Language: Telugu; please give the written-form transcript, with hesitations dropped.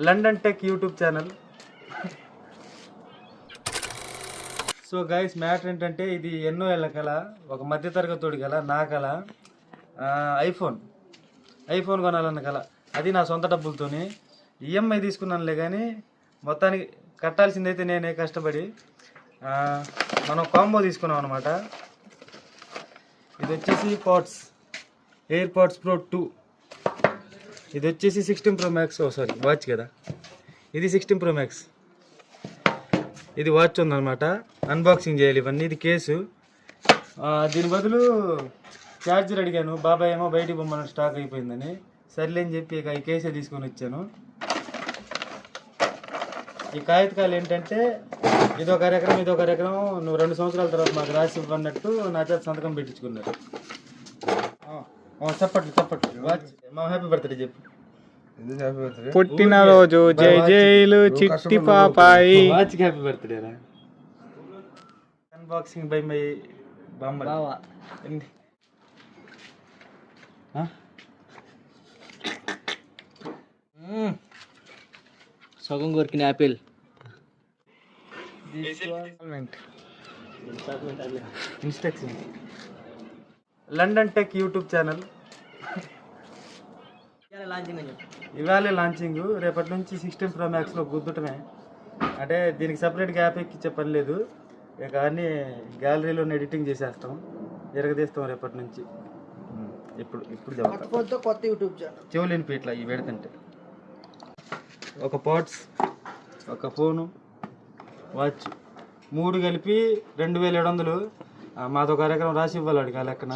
London tech YouTube channel. So guys, matter ఏంటంటే ఇది ఎన్నో ఏళ్ళ కల, ఒక మధ్యతరగతోడి కల, నా కల ఐఫోన్ కొనాలన్న కల. అది నా సొంత డబ్బులతోని ఈఎంఐ తీసుకున్నానులే, కానీ మొత్తానికి కట్టాల్సిందైతే నేనే కష్టపడి. మనం కాంబో తీసుకున్నాం అనమాట. ఇది వచ్చేసి ఎయిర్ పాడ్స్ ప్రో 2. ఇది వచ్చేసి 16 Pro Max. సారీ, వాచ్ కదా ఇది, 16 Pro Max. ఇది వాచ్ ఉందన్నమాట. అన్బాక్సింగ్ చేయాలి ఇవన్నీ. ఇది కేసు. దీని బదులు ఛార్జర్ అడిగాను. బాబాయ్ ఏమో బయటికి పొమ్మని స్టాక్ అయిపోయిందని, సర్లే అని చెప్పి ఇక ఈ కేసే తీసుకొని వచ్చాను. ఈ కాగితకాలు ఏంటంటే ఇదొక ఎకరం, నువ్వు 2 సంవత్సరాల తర్వాత మాకు రాసి ఇవ్వన్నట్టు నా చేత సంతకం పెట్టించుకున్నారు. చెప్పట్లు వాచ్. మా హ్యాపీ బర్త్డే చెప్పు. పుట్టినరోజు జై జైలు చిట్టి పాపాయి. వాచ్కి హ్యాపీ బర్త్డే రా. అన్బాక్సింగ్ బై మై బామ్మ. సగం కొరికిన apple. Instruction. London tech YouTube channel ఇవాళే లాంచింగ్. రేపటి నుంచి 16 Pro Maxలో గుద్దుటమే. అంటే దీనికి సపరేట్గా యాప్ ఎక్కిచ్చే పని లేదు. ఇక అన్నీ గ్యాలరీలో ఎడిటింగ్ చేసేస్తాం, ఎరగదీస్తాం రేపటి నుంచి. ఇప్పుడు కొత్త యూట్యూబ్ ఛానల్ చెవులేని పీట్ల ఇవి పెడుతుంటే. ఒక పాడ్స్, ఒక ఫోను, వాచ్ 3 కలిపి 2700. మాదొక ఎకరం రాసి ఇవ్వాలి వాడికి ఆ లెక్కన.